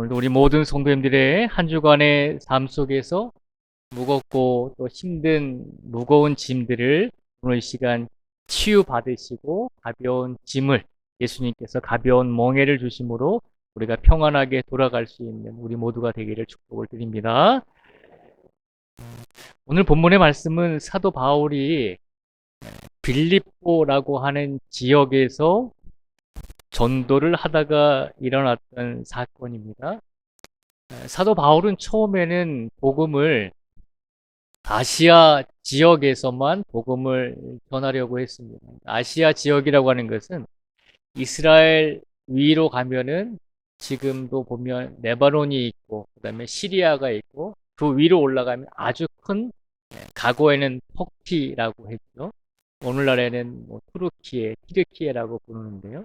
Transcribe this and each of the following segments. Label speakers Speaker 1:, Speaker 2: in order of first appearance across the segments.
Speaker 1: 오늘도 우리 모든 성도님들의 한 주간의 삶 속에서 무겁고 또 힘든 무거운 짐들을 오늘 이 시간 치유받으시고 가벼운 짐을 예수님께서 가벼운 멍에를 주심으로 우리가 평안하게 돌아갈 수 있는 우리 모두가 되기를 축복을 드립니다. 오늘 본문의 말씀은 사도 바울이 빌립보라고 하는 지역에서 전도를 하다가 일어났던 사건입니다. 사도 바울은 처음에는 복음을 아시아 지역에서만 복음을 전하려고 했습니다. 아시아 지역이라고 하는 것은 이스라엘 위로 가면은 지금도 보면 레바논이 있고 그다음에 시리아가 있고 그 위로 올라가면 아주 큰 과거에는 터키라고 했죠. 오늘날에는 뭐 투르키예, 티르키예라고 부르는데요.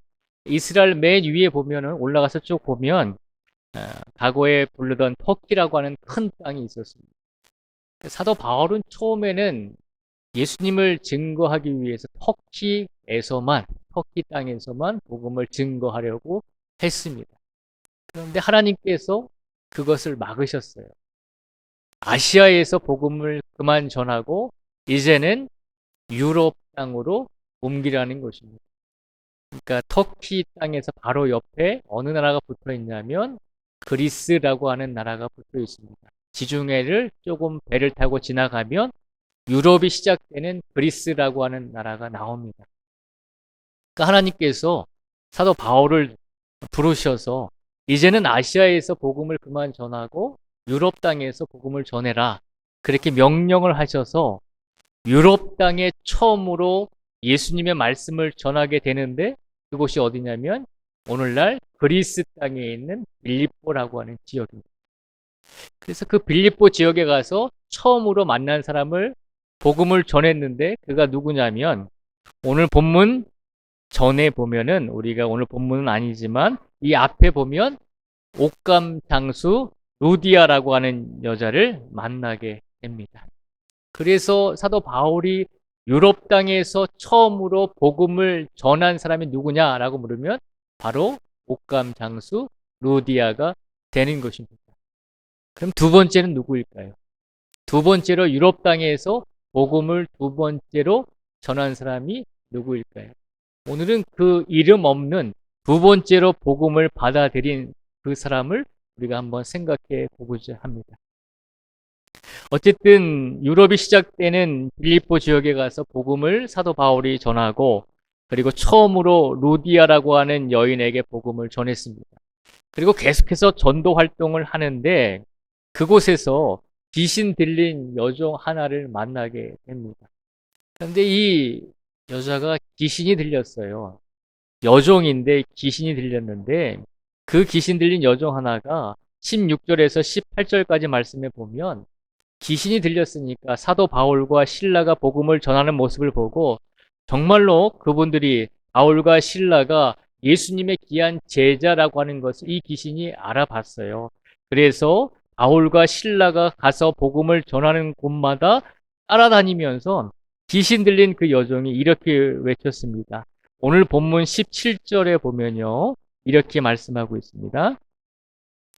Speaker 1: 이스라엘 맨 위에 보면은 올라가서 쭉 보면 과거에 부르던 터키라고 하는 큰 땅이 있었습니다. 사도 바울은 처음에는 예수님을 증거하기 위해서 터키 땅에서만 복음을 증거하려고 했습니다. 그런데 하나님께서 그것을 막으셨어요. 아시아에서 복음을 그만 전하고 이제는 유럽 땅으로 옮기라는 것입니다. 그러니까 터키 땅에서 바로 옆에 어느 나라가 붙어 있냐면 그리스라고 하는 나라가 붙어 있습니다. 지중해를 조금 배를 타고 지나가면 유럽이 시작되는 그리스라고 하는 나라가 나옵니다. 그러니까 하나님께서 사도 바울을 부르셔서 이제는 아시아에서 복음을 그만 전하고 유럽 땅에서 복음을 전해라. 그렇게 명령을 하셔서 유럽 땅에 처음으로 예수님의 말씀을 전하게 되는데 그곳이 어디냐면 오늘날 그리스 땅에 있는 빌립보라고 하는 지역입니다. 그래서 그 빌립보 지역에 가서 처음으로 만난 사람을 복음을 전했는데 그가 누구냐면 오늘 본문 전에 보면은 우리가 오늘 본문은 아니지만 이 앞에 보면 옥감 장수 루디아라고 하는 여자를 만나게 됩니다. 그래서 사도 바울이 유럽 땅에서 처음으로 복음을 전한 사람이 누구냐라고 물으면 바로 옥감 장수 루디아가 되는 것입니다. 그럼 두 번째는 누구일까요? 두 번째로 유럽 땅에서 복음을 두 번째로 전한 사람이 누구일까요? 오늘은 그 이름 없는 두 번째로 복음을 받아들인 그 사람을 우리가 한번 생각해 보고자 합니다. 어쨌든 유럽이 시작되는 빌립보 지역에 가서 복음을 사도 바울이 전하고 그리고 처음으로 루디아라고 하는 여인에게 복음을 전했습니다. 그리고 계속해서 전도 활동을 하는데 그곳에서 귀신 들린 여종 하나를 만나게 됩니다. 그런데 이 여자가 귀신이 들렸어요. 여종인데 귀신이 들렸는데 그 귀신 들린 여종 하나가 16절에서 18절까지 말씀해 보면 귀신이 들렸으니까 사도 바울과 실라가 복음을 전하는 모습을 보고 정말로 그분들이 바울과 실라가 예수님의 귀한 제자라고 하는 것을 이 귀신이 알아봤어요. 그래서 바울과 실라가 가서 복음을 전하는 곳마다 따라다니면서 귀신 들린 그 여종이 이렇게 외쳤습니다. 오늘 본문 17절에 보면요. 이렇게 말씀하고 있습니다.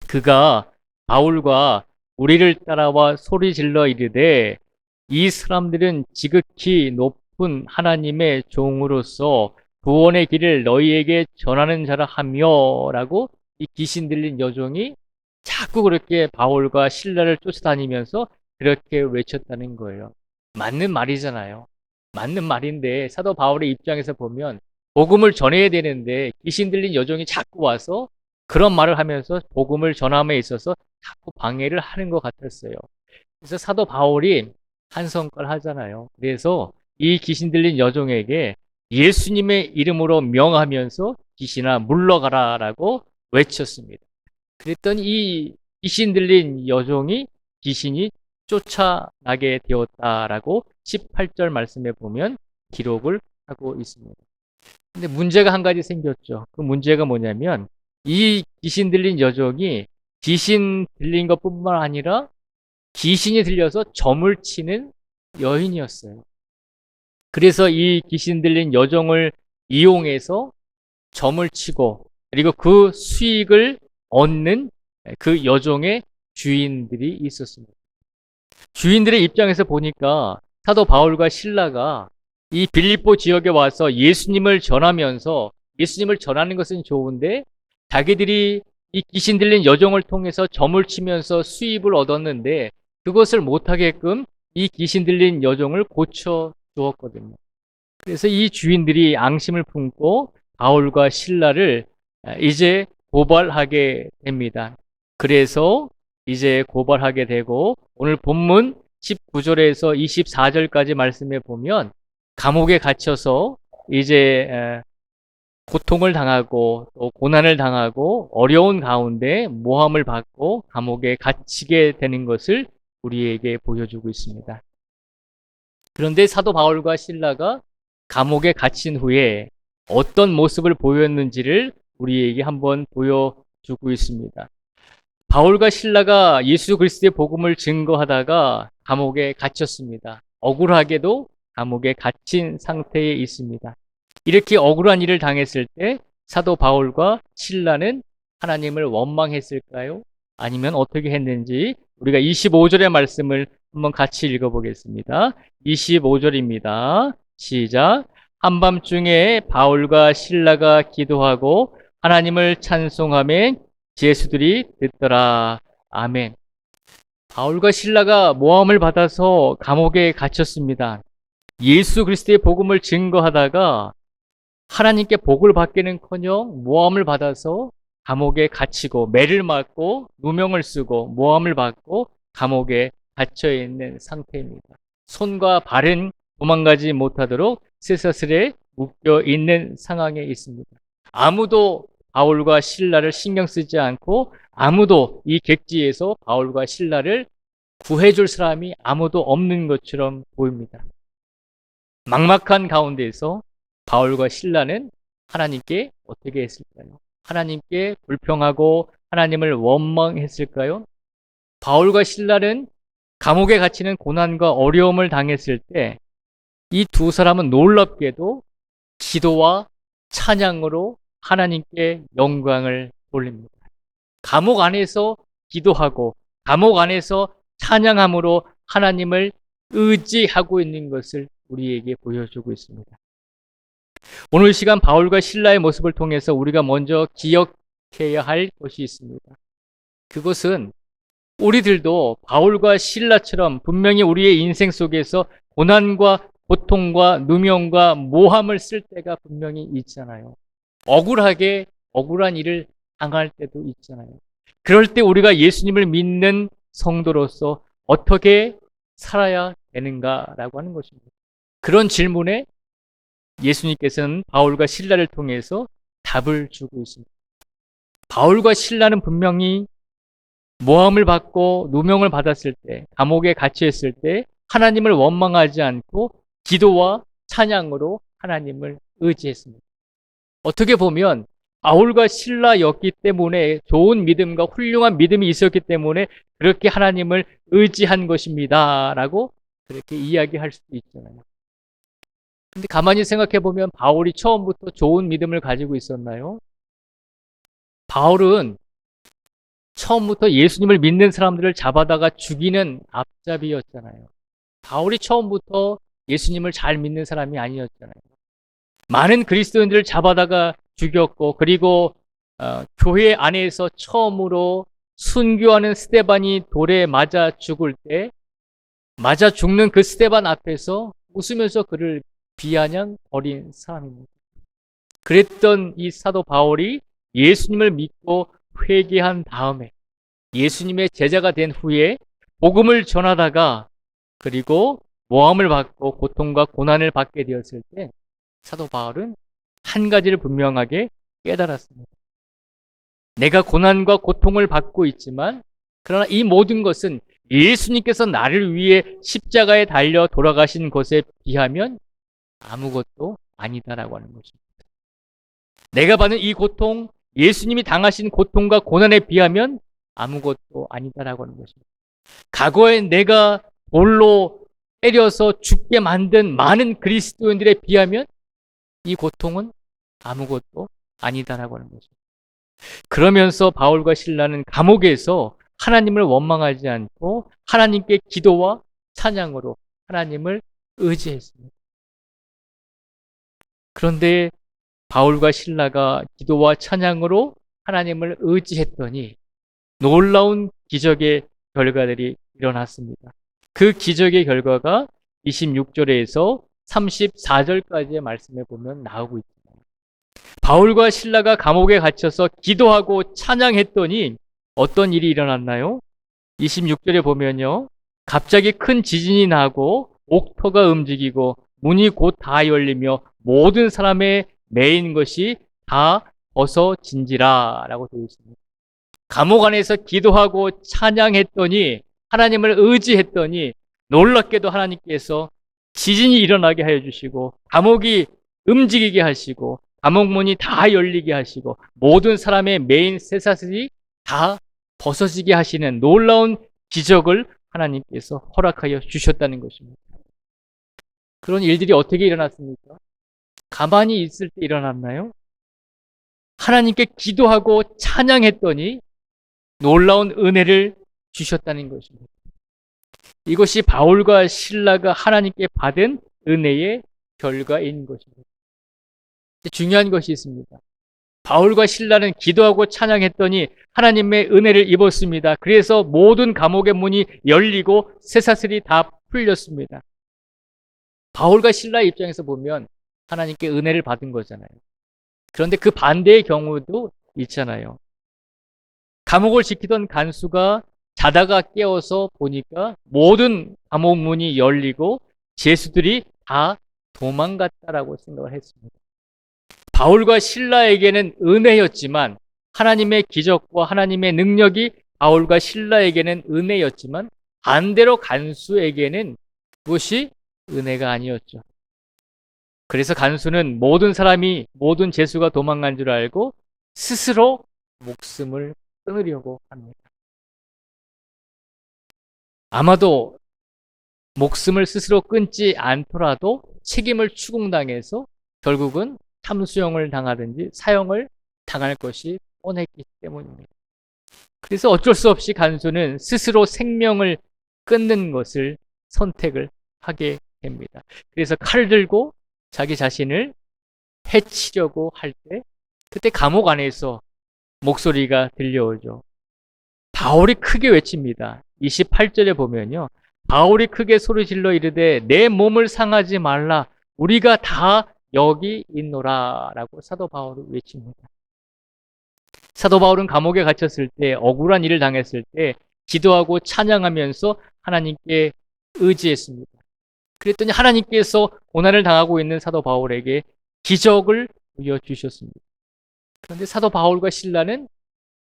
Speaker 1: 그가 바울과 우리를 따라와 소리 질러 이르되 이 사람들은 지극히 높은 하나님의 종으로서 구원의 길을 너희에게 전하는 자라 하며 라고 이 귀신 들린 여종이 자꾸 그렇게 바울과 실라를 쫓아다니면서 그렇게 외쳤다는 거예요. 맞는 말이잖아요. 맞는 말인데 사도 바울의 입장에서 보면 복음을 전해야 되는데 귀신 들린 여종이 자꾸 와서 그런 말을 하면서 복음을 전함에 있어서 자꾸 방해를 하는 것 같았어요. 그래서 사도 바울이 한 성깔 하잖아요. 그래서 이 귀신 들린 여종에게 예수님의 이름으로 명하면서 귀신아 물러가라라고 외쳤습니다. 그랬더니 이 귀신 들린 여종이 귀신이 쫓아나게 되었다라고 18절 말씀에 보면 기록을 하고 있습니다. 근데 문제가 한 가지 생겼죠. 그 문제가 뭐냐면 이 귀신 들린 여종이 귀신 들린 것뿐만 아니라 귀신이 들려서 점을 치는 여인이었어요. 그래서 이 귀신 들린 여종을 이용해서 점을 치고 그리고 그 수익을 얻는 그 여종의 주인들이 있었습니다. 주인들의 입장에서 보니까 사도 바울과 실라가 이 빌립보 지역에 와서 예수님을 전하면서, 예수님을 전하는 것은 좋은데 자기들이 이 귀신 들린 여종을 통해서 점을 치면서 수입을 얻었는데 그것을 못하게끔 이 귀신 들린 여종을 고쳐 주었거든요. 그래서 이 주인들이 앙심을 품고 바울과 실라를 이제 고발하게 됩니다. 그래서 이제 고발하게 되고, 오늘 본문 19절에서 24절까지 말씀해 보면 감옥에 갇혀서 이제 고통을 당하고 또 고난을 당하고 어려운 가운데 모함을 받고 감옥에 갇히게 되는 것을 우리에게 보여주고 있습니다. 그런데 사도 바울과 실라가 감옥에 갇힌 후에 어떤 모습을 보였는지를 우리에게 한번 보여주고 있습니다. 바울과 실라가 예수 그리스도의 복음을 증거하다가 감옥에 갇혔습니다. 억울하게도 감옥에 갇힌 상태에 있습니다. 이렇게 억울한 일을 당했을 때 사도 바울과 실라는 하나님을 원망했을까요? 아니면 어떻게 했는지 우리가 25절의 말씀을 한번 같이 읽어보겠습니다. 25절입니다. 시작. 한밤중에 바울과 실라가 기도하고 하나님을 찬송하며 제수들이 듣더라. 아멘. 바울과 실라가 모함을 받아서 감옥에 갇혔습니다. 예수 그리스도의 복음을 증거하다가 하나님께 복을 받기는커녕 모함을 받아서 감옥에 갇히고 매를 맞고 누명을 쓰고 모함을 받고 감옥에 갇혀 있는 상태입니다. 손과 발은 도망가지 못하도록 쇠사슬에 묶여 있는 상황에 있습니다. 아무도 바울과 실라를 신경 쓰지 않고 아무도 이 객지에서 바울과 실라를 구해줄 사람이 아무도 없는 것처럼 보입니다. 막막한 가운데에서 바울과 실라는 하나님께 어떻게 했을까요? 하나님께 불평하고 하나님을 원망했을까요? 바울과 실라는 감옥에 갇히는 고난과 어려움을 당했을 때 이 두 사람은 놀랍게도 기도와 찬양으로 하나님께 영광을 돌립니다. 감옥 안에서 기도하고 감옥 안에서 찬양함으로 하나님을 의지하고 있는 것을 우리에게 보여주고 있습니다. 오늘 시간 바울과 실라의 모습을 통해서 우리가 먼저 기억해야 할 것이 있습니다. 그것은 우리들도 바울과 실라처럼 분명히 우리의 인생 속에서 고난과 고통과 누명과 모함을 쓸 때가 분명히 있잖아요. 억울하게 억울한 일을 당할 때도 있잖아요. 그럴 때 우리가 예수님을 믿는 성도로서 어떻게 살아야 되는가라고 하는 것입니다. 그런 질문에 예수님께서는 바울과 실라를 통해서 답을 주고 있습니다. 바울과 실라는 분명히 모함을 받고 누명을 받았을 때, 감옥에 갇혀 있을 때 하나님을 원망하지 않고 기도와 찬양으로 하나님을 의지했습니다. 어떻게 보면 바울과 실라였기 때문에 좋은 믿음과 훌륭한 믿음이 있었기 때문에 그렇게 하나님을 의지한 것입니다 라고 그렇게 이야기할 수도 있잖아요. 근데 가만히 생각해 보면 바울이 처음부터 좋은 믿음을 가지고 있었나요? 바울은 처음부터 예수님을 믿는 사람들을 잡아다가 죽이는 앞잡이였잖아요. 바울이 처음부터 예수님을 잘 믿는 사람이 아니었잖아요. 많은 그리스도인들을 잡아다가 죽였고, 그리고 교회 안에서 처음으로 순교하는 스데반이 돌에 맞아 죽을 때 맞아 죽는 그 스데반 앞에서 웃으면서 그를 비아냥거린 사람입니다. 그랬던 이 사도 바울이 예수님을 믿고 회개한 다음에 예수님의 제자가 된 후에 복음을 전하다가 그리고 모함을 받고 고통과 고난을 받게 되었을 때 사도 바울은 한 가지를 분명하게 깨달았습니다. 내가 고난과 고통을 받고 있지만 그러나 이 모든 것은 예수님께서 나를 위해 십자가에 달려 돌아가신 것에 비하면 아무것도 아니다라고 하는 것입니다. 내가 받는 이 고통, 예수님이 당하신 고통과 고난에 비하면 아무것도 아니다라고 하는 것입니다. 과거에 내가 돌로 때려서 죽게 만든 많은 그리스도인들에 비하면 이 고통은 아무것도 아니다라고 하는 것입니다. 그러면서 바울과 실라는 감옥에서 하나님을 원망하지 않고 하나님께 기도와 찬양으로 하나님을 의지했습니다. 그런데 바울과 실라가 기도와 찬양으로 하나님을 의지했더니 놀라운 기적의 결과들이 일어났습니다. 그 기적의 결과가 26절에서 34절까지의 말씀에 보면 나오고 있습니다. 바울과 실라가 감옥에 갇혀서 기도하고 찬양했더니 어떤 일이 일어났나요? 26절에 보면요. 갑자기 큰 지진이 나고 옥토가 움직이고 문이 곧 다 열리며 모든 사람의 매인 것이 다 벗어진지라 라고 되어 있습니다. 감옥 안에서 기도하고 찬양했더니 하나님을 의지했더니 놀랍게도 하나님께서 지진이 일어나게 하여 주시고 감옥이 움직이게 하시고 감옥문이 다 열리게 하시고 모든 사람의 매인 쇠사슬이 다 벗어지게 하시는 놀라운 기적을 하나님께서 허락하여 주셨다는 것입니다. 그런 일들이 어떻게 일어났습니까? 가만히 있을 때 일어났나요? 하나님께 기도하고 찬양했더니 놀라운 은혜를 주셨다는 것입니다. 이것이 바울과 실라가 하나님께 받은 은혜의 결과인 것입니다. 중요한 것이 있습니다. 바울과 실라는 기도하고 찬양했더니 하나님의 은혜를 입었습니다. 그래서 모든 감옥의 문이 열리고 쇠사슬이 다 풀렸습니다. 바울과 실라의 입장에서 보면 하나님께 은혜를 받은 거잖아요. 그런데 그 반대의 경우도 있잖아요. 감옥을 지키던 간수가 자다가 깨어서 보니까 모든 감옥 문이 열리고 죄수들이 다 도망갔다라고 생각을 했습니다. 바울과 실라에게는 은혜였지만 하나님의 기적과 하나님의 능력이 바울과 실라에게는 은혜였지만 반대로 간수에게는 그것이 은혜가 아니었죠. 그래서 간수는 모든 죄수가 도망간 줄 알고 스스로 목숨을 끊으려고 합니다. 아마도 목숨을 스스로 끊지 않더라도 책임을 추궁당해서 결국은 참수형을 당하든지 사형을 당할 것이 뻔했기 때문입니다. 그래서 어쩔 수 없이 간수는 스스로 생명을 끊는 것을 선택을 하게 됩니다. 그래서 칼을 들고 자기 자신을 해치려고 할 때 그때 감옥 안에서 목소리가 들려오죠. 바울이 크게 외칩니다. 28절에 보면요. 바울이 크게 소리질러 이르되 내 몸을 상하지 말라. 우리가 다 여기 있노라 라고 사도 바울이 외칩니다. 사도 바울은 감옥에 갇혔을 때 억울한 일을 당했을 때 기도하고 찬양하면서 하나님께 의지했습니다. 그랬더니 하나님께서 고난을 당하고 있는 사도 바울에게 기적을 보여주셨습니다. 그런데 사도 바울과 실라는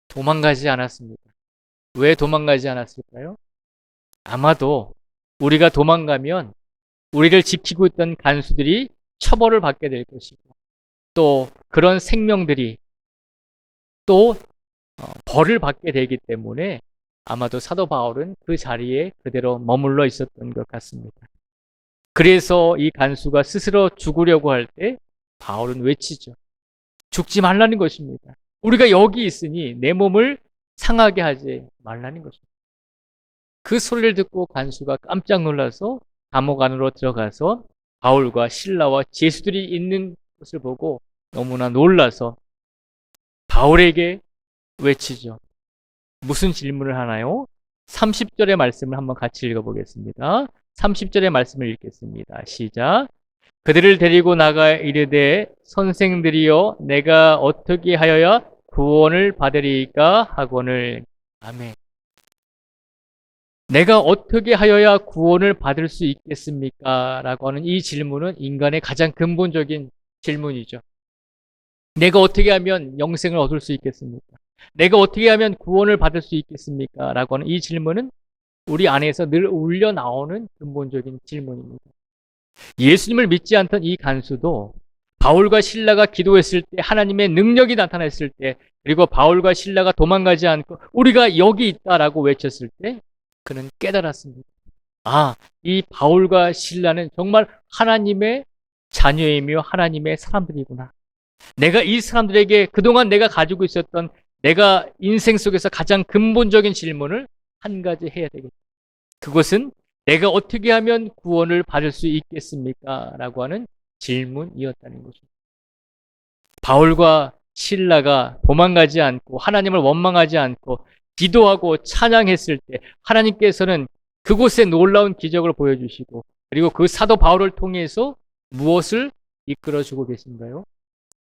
Speaker 1: 도망가지 않았습니다. 왜 도망가지 않았을까요? 아마도 우리가 도망가면 우리를 지키고 있던 간수들이 처벌을 받게 될 것이고 또 그런 생명들이 또 벌을 받게 되기 때문에 아마도 사도 바울은 그 자리에 그대로 머물러 있었던 것 같습니다. 그래서 이 간수가 스스로 죽으려고 할 때 바울은 외치죠. 죽지 말라는 것입니다. 우리가 여기 있으니 내 몸을 상하게 하지 말라는 것입니다. 그 소리를 듣고 간수가 깜짝 놀라서 감옥 안으로 들어가서 바울과 실라와 죄수들이 있는 것을 보고 너무나 놀라서 바울에게 외치죠. 무슨 질문을 하나요? 30절의 말씀을 한번 같이 읽어보겠습니다. 30절의 말씀을 읽겠습니다. 시작. 그들을 데리고 나가 이르되 선생들이여 내가 어떻게 하여야 구원을 받으리이까 하거늘. 아멘. 내가 어떻게 하여야 구원을 받을 수 있겠습니까? 라고 하는 이 질문은 인간의 가장 근본적인 질문이죠. 내가 어떻게 하면 영생을 얻을 수 있겠습니까? 내가 어떻게 하면 구원을 받을 수 있겠습니까? 라고 하는 이 질문은 우리 안에서 늘 울려 나오는 근본적인 질문입니다. 예수님을 믿지 않던 이 간수도 바울과 실라가 기도했을 때 하나님의 능력이 나타났을 때 그리고 바울과 실라가 도망가지 않고 우리가 여기 있다라고 외쳤을 때 그는 깨달았습니다. 아, 이 바울과 실라는 정말 하나님의 자녀이며 하나님의 사람들이구나. 내가 이 사람들에게 그동안 내가 가지고 있었던 내가 인생 속에서 가장 근본적인 질문을 한 가지 해야 되겠다. 그것은 내가 어떻게 하면 구원을 받을 수 있겠습니까? 라고 하는 질문이었다는 거죠. 바울과 실라가 도망가지 않고 하나님을 원망하지 않고 기도하고 찬양했을 때 하나님께서는 그곳에 놀라운 기적을 보여주시고 그리고 그 사도 바울을 통해서 무엇을 이끌어주고 계신가요?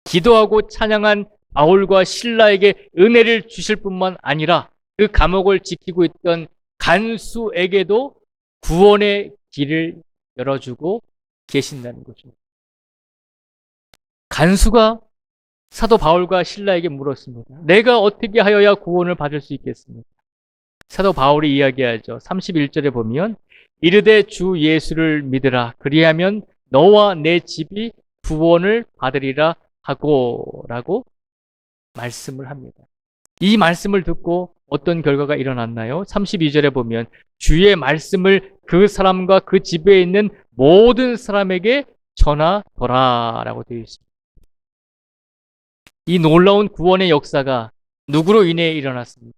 Speaker 1: 기도하고 찬양한 바울과 실라에게 은혜를 주실 뿐만 아니라 그 감옥을 지키고 있던 간수에게도 구원의 길을 열어주고 계신다는 거죠. 간수가 사도 바울과 실라에게 물었습니다. 내가 어떻게 하여야 구원을 받을 수 있겠습니까? 사도 바울이 이야기하죠. 31절에 보면 이르되 주 예수를 믿으라. 그리하면 너와 내 집이 구원을 받으리라 하고 라고 말씀을 합니다. 이 말씀을 듣고 어떤 결과가 일어났나요? 32절에 보면 주의 말씀을 그 사람과 그 집에 있는 모든 사람에게 전하더라 라고 되어 있습니다. 이 놀라운 구원의 역사가 누구로 인해 일어났습니까?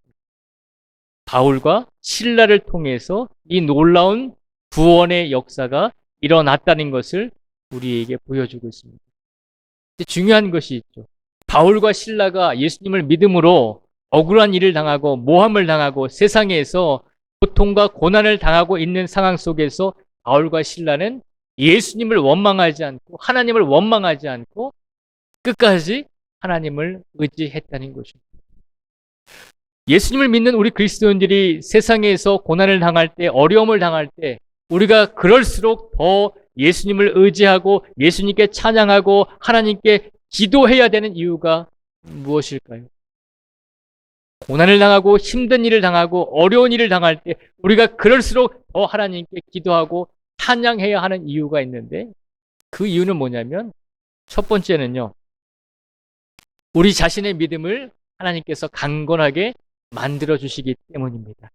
Speaker 1: 바울과 실라를 통해서 이 놀라운 구원의 역사가 일어났다는 것을 우리에게 보여주고 있습니다. 중요한 것이 있죠. 바울과 실라가 예수님을 믿음으로 억울한 일을 당하고 모함을 당하고 세상에서 고통과 고난을 당하고 있는 상황 속에서 바울과 실라는 예수님을 원망하지 않고 하나님을 원망하지 않고 끝까지 하나님을 의지했다는 것입니다. 예수님을 믿는 우리 그리스도인들이 세상에서 고난을 당할 때, 어려움을 당할 때 우리가 그럴수록 더 예수님을 의지하고 예수님께 찬양하고 하나님께 기도해야 되는 이유가 무엇일까요? 고난을 당하고 힘든 일을 당하고 어려운 일을 당할 때 우리가 그럴수록 더 하나님께 기도하고 찬양해야 하는 이유가 있는데 그 이유는 뭐냐면 첫 번째는요. 우리 자신의 믿음을 하나님께서 강건하게 만들어주시기 때문입니다.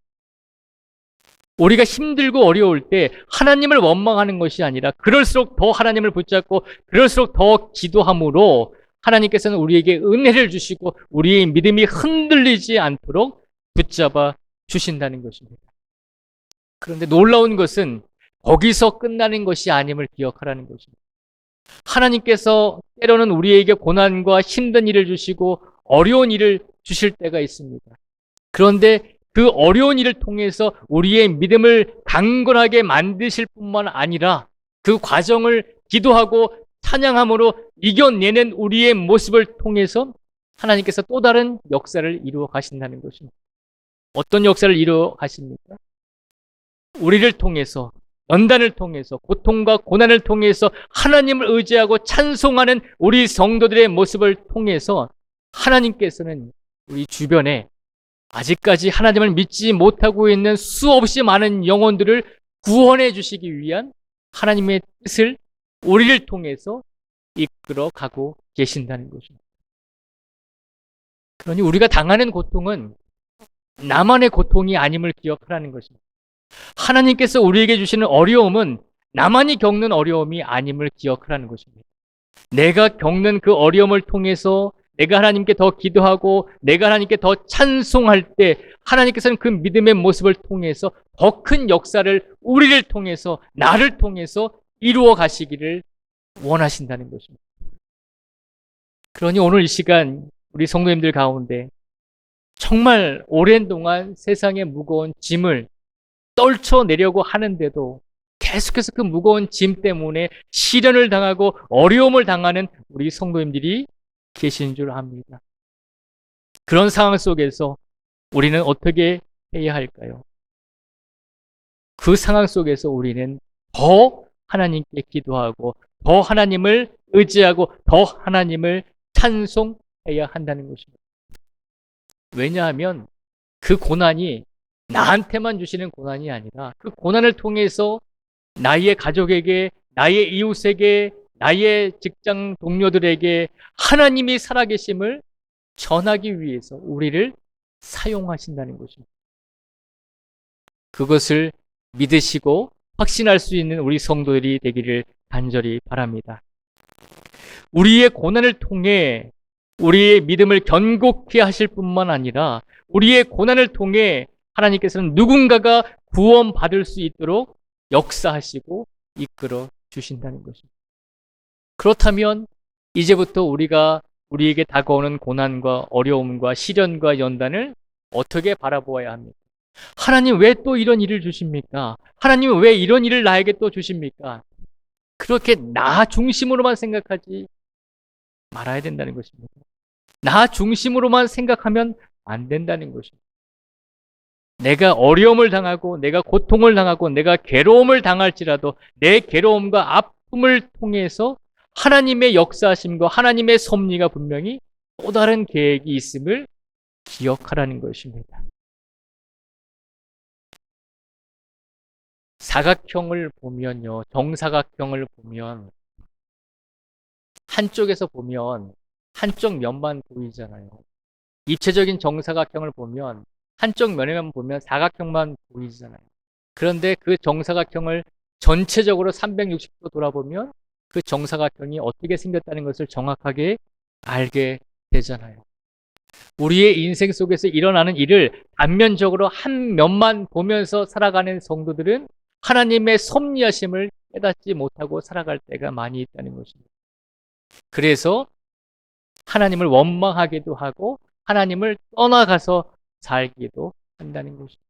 Speaker 1: 우리가 힘들고 어려울 때 하나님을 원망하는 것이 아니라 그럴수록 더 하나님을 붙잡고 그럴수록 더 기도함으로 하나님께서는 우리에게 은혜를 주시고 우리의 믿음이 흔들리지 않도록 붙잡아 주신다는 것입니다. 그런데 놀라운 것은 거기서 끝나는 것이 아님을 기억하라는 것입니다. 하나님께서 때로는 우리에게 고난과 힘든 일을 주시고 어려운 일을 주실 때가 있습니다. 그런데 그 어려운 일을 통해서 우리의 믿음을 강건하게 만드실 뿐만 아니라 그 과정을 기도하고 찬양함으로 이겨내는 우리의 모습을 통해서 하나님께서 또 다른 역사를 이루어 가신다는 것입니다. 어떤 역사를 이루어 가십니까? 우리를 통해서 연단을 통해서 고통과 고난을 통해서 하나님을 의지하고 찬송하는 우리 성도들의 모습을 통해서 하나님께서는 우리 주변에 아직까지 하나님을 믿지 못하고 있는 수없이 많은 영혼들을 구원해 주시기 위한 하나님의 뜻을 우리를 통해서 이끌어 가고 계신다는 것입니다. 그러니 우리가 당하는 고통은 나만의 고통이 아님을 기억하라는 것입니다. 하나님께서 우리에게 주시는 어려움은 나만이 겪는 어려움이 아님을 기억하라는 것입니다. 내가 겪는 그 어려움을 통해서 내가 하나님께 더 기도하고 내가 하나님께 더 찬송할 때 하나님께서는 그 믿음의 모습을 통해서 더 큰 역사를 우리를 통해서 나를 통해서 이루어 가시기를 원하신다는 것입니다. 그러니 오늘 이 시간 우리 성도님들 가운데 정말 오랜 동안 세상의 무거운 짐을 떨쳐내려고 하는데도 계속해서 그 무거운 짐 때문에 시련을 당하고 어려움을 당하는 우리 성도님들이 계신 줄 압니다. 그런 상황 속에서 우리는 어떻게 해야 할까요? 그 상황 속에서 우리는 더 하나님께 기도하고 더 하나님을 의지하고 더 하나님을 찬송해야 한다는 것입니다. 왜냐하면 그 고난이 나한테만 주시는 고난이 아니라 그 고난을 통해서 나의 가족에게, 나의 이웃에게, 나의 직장 동료들에게 하나님이 살아계심을 전하기 위해서 우리를 사용하신다는 것입니다. 그것을 믿으시고 확신할 수 있는 우리 성도들이 되기를 간절히 바랍니다. 우리의 고난을 통해 우리의 믿음을 견고케 하실 뿐만 아니라 우리의 고난을 통해 하나님께서는 누군가가 구원받을 수 있도록 역사하시고 이끌어 주신다는 것입니다. 그렇다면 이제부터 우리가 우리에게 다가오는 고난과 어려움과 시련과 연단을 어떻게 바라보아야 합니까? 하나님 왜 또 이런 일을 주십니까? 하나님은 왜 이런 일을 나에게 또 주십니까? 그렇게 나 중심으로만 생각하지 말아야 된다는 것입니다. 나 중심으로만 생각하면 안 된다는 것입니다. 내가 어려움을 당하고 내가 고통을 당하고 내가 괴로움을 당할지라도 내 괴로움과 아픔을 통해서 하나님의 역사하심과 하나님의 섭리가 분명히 또 다른 계획이 있음을 기억하라는 것입니다. 사각형을 보면요, 정사각형을 보면 한쪽에서 보면 한쪽 면만 보이잖아요. 입체적인 정사각형을 보면 한쪽 면에만 보면 사각형만 보이잖아요. 그런데 그 정사각형을 전체적으로 360도 돌아보면 그 정사각형이 어떻게 생겼다는 것을 정확하게 알게 되잖아요. 우리의 인생 속에서 일어나는 일을 단면적으로 한 면만 보면서 살아가는 성도들은 하나님의 섭리하심을 깨닫지 못하고 살아갈 때가 많이 있다는 것입니다. 그래서 하나님을 원망하기도 하고 하나님을 떠나가서 살기도 한다는 것입니다.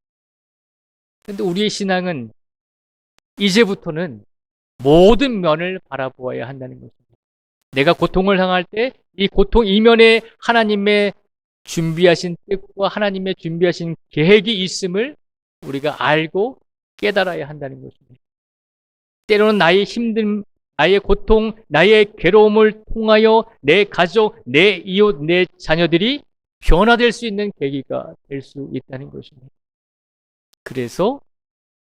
Speaker 1: 그런데 우리의 신앙은 이제부터는 모든 면을 바라보아야 한다는 것입니다. 내가 고통을 당할 때 이 고통 이면에 하나님의 준비하신 뜻과 하나님의 준비하신 계획이 있음을 우리가 알고 깨달아야 한다는 것입니다. 때로는 나의 힘듦, 나의 고통, 나의 괴로움을 통하여 내 가족, 내 이웃, 내 자녀들이 변화될 수 있는 계기가 될 수 있다는 것입니다. 그래서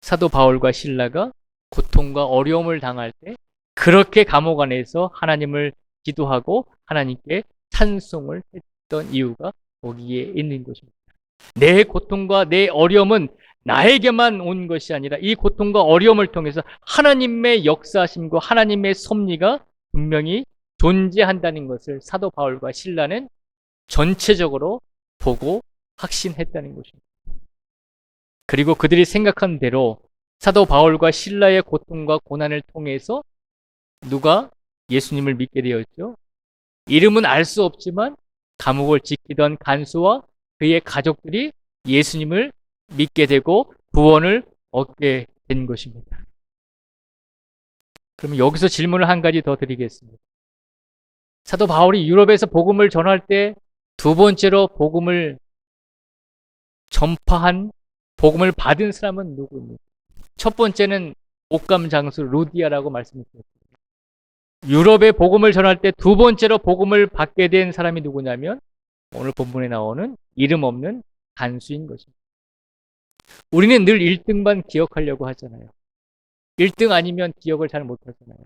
Speaker 1: 사도 바울과 실라가 고통과 어려움을 당할 때 그렇게 감옥 안에서 하나님을 기도하고 하나님께 찬송을 했던 이유가 거기에 있는 것입니다. 내 고통과 내 어려움은 나에게만 온 것이 아니라 이 고통과 어려움을 통해서 하나님의 역사하심과 하나님의 섭리가 분명히 존재한다는 것을 사도 바울과 실라는 전체적으로 보고 확신했다는 것입니다. 그리고 그들이 생각한 대로 사도 바울과 실라의 고통과 고난을 통해서 누가 예수님을 믿게 되었죠? 이름은 알 수 없지만 감옥을 지키던 간수와 그의 가족들이 예수님을 믿게 되고 구원을 얻게 된 것입니다. 그러면 여기서 질문을 한 가지 더 드리겠습니다. 사도 바울이 유럽에서 복음을 전할 때 두 번째로 복음을 전파한, 복음을 받은 사람은 누구입니까? 첫 번째는 옥감 장수 루디아라고 말씀드렸습니다. 유럽에 복음을 전할 때 두 번째로 복음을 받게 된 사람이 누구냐면 오늘 본문에 나오는 이름 없는 간수인 것입니다. 우리는 늘 1등만 기억하려고 하잖아요. 1등 아니면 기억을 잘 못하잖아요.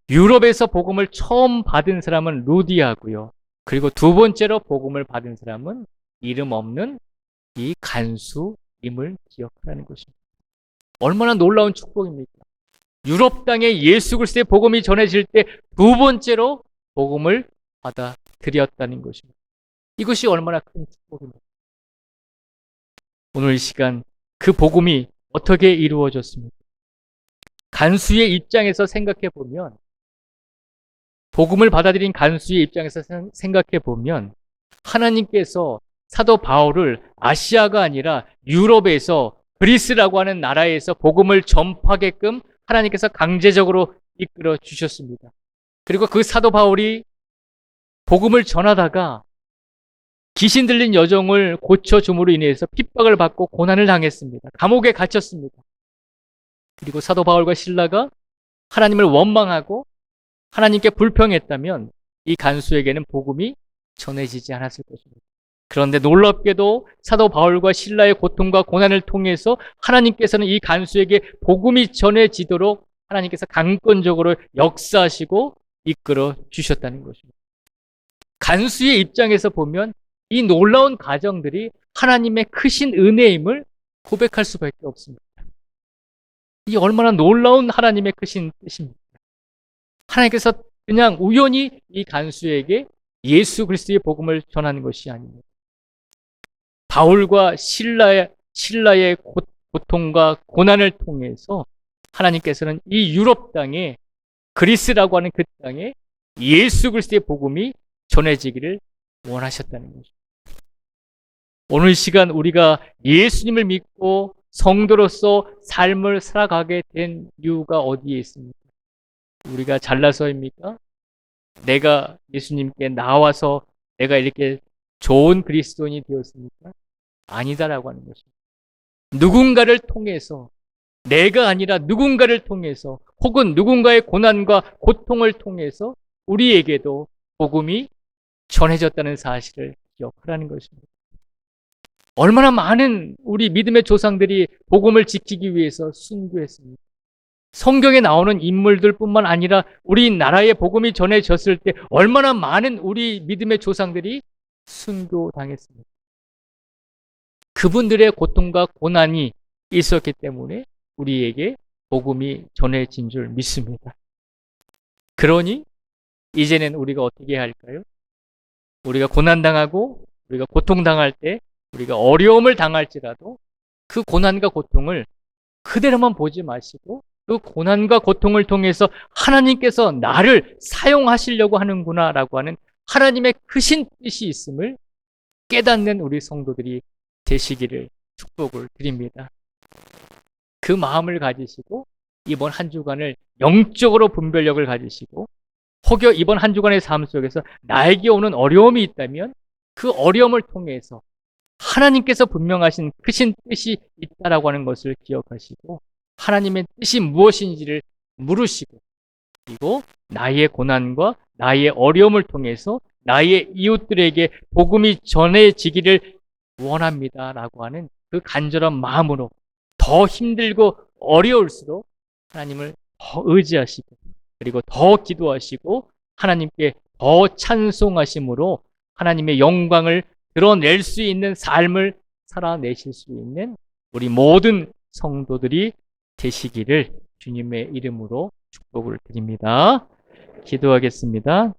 Speaker 1: 유럽에서 복음을 처음 받은 사람은 루디아고요. 그리고 두 번째로 복음을 받은 사람은 이름 없는 이 간수임을 기억하라는 것입니다. 얼마나 놀라운 축복입니까? 유럽 땅에 예수 그리스도의 복음이 전해질 때 두 번째로 복음을 받아들였다는 것입니다. 이것이 얼마나 큰 축복입니까? 오늘 이 시간 그 복음이 어떻게 이루어졌습니까? 간수의 입장에서 생각해 보면, 복음을 받아들인 간수의 입장에서 생각해 보면 하나님께서 사도 바울을 아시아가 아니라 유럽에서 그리스라고 하는 나라에서 복음을 전파하게끔 하나님께서 강제적으로 이끌어 주셨습니다. 그리고 그 사도 바울이 복음을 전하다가 귀신 들린 여종을 고쳐줌으로 인해서 핍박을 받고 고난을 당했습니다. 감옥에 갇혔습니다. 그리고 사도 바울과 실라가 하나님을 원망하고 하나님께 불평했다면 이 간수에게는 복음이 전해지지 않았을 것입니다. 그런데 놀랍게도 사도 바울과 실라의 고통과 고난을 통해서 하나님께서는 이 간수에게 복음이 전해지도록 하나님께서 강권적으로 역사하시고 이끌어 주셨다는 것입니다. 간수의 입장에서 보면 이 놀라운 가정들이 하나님의 크신 은혜임을 고백할 수밖에 없습니다. 이 얼마나 놀라운 하나님의 크신 뜻입니까? 하나님께서 그냥 우연히 이 간수에게 예수 그리스도의 복음을 전하는 것이 아닙니다. 바울과 신라의 고통과 고난을 통해서 하나님께서는 이 유럽 땅에, 그리스라고 하는 그 땅에 예수 그리스도의 복음이 전해지기를 원하셨다는 거죠. 오늘 시간 우리가 예수님을 믿고 성도로서 삶을 살아가게 된 이유가 어디에 있습니까? 우리가 잘나서입니까? 내가 예수님께 나와서 내가 이렇게 좋은 그리스도인이 되었습니까? 아니다라고 하는 것입니다. 누군가를 통해서, 내가 아니라 누군가를 통해서, 혹은 누군가의 고난과 고통을 통해서 우리에게도 복음이 전해졌다는 사실을 기억하라는 것입니다. 얼마나 많은 우리 믿음의 조상들이 복음을 지키기 위해서 순교했습니다. 성경에 나오는 인물들뿐만 아니라 우리나라에 복음이 전해졌을 때 얼마나 많은 우리 믿음의 조상들이 순교당했습니다. 그분들의 고통과 고난이 있었기 때문에 우리에게 복음이 전해진 줄 믿습니다. 그러니 이제는 우리가 어떻게 해야 할까요? 우리가 고난당하고 우리가 고통당할 때, 우리가 어려움을 당할지라도 그 고난과 고통을 그대로만 보지 마시고 그 고난과 고통을 통해서 하나님께서 나를 사용하시려고 하는구나라고 하는 하나님의 크신 뜻이 있음을 깨닫는 우리 성도들이 되시기를 축복을 드립니다. 그 마음을 가지시고 이번 한 주간을 영적으로 분별력을 가지시고, 혹여 이번 한 주간의 삶 속에서 나에게 오는 어려움이 있다면 그 어려움을 통해서 하나님께서 분명하신 크신 뜻이 있다라고 하는 것을 기억하시고 하나님의 뜻이 무엇인지를 물으시고, 그리고 나의 고난과 나의 어려움을 통해서 나의 이웃들에게 복음이 전해지기를 원합니다라고 하는 그 간절한 마음으로 더 힘들고 어려울수록 하나님을 더 의지하시고, 그리고 더 기도하시고 하나님께 더 찬송하심으로 하나님의 영광을 드러낼 수 있는 삶을 살아내실 수 있는 우리 모든 성도들이 되시기를 주님의 이름으로 축복을 드립니다. 기도하겠습니다.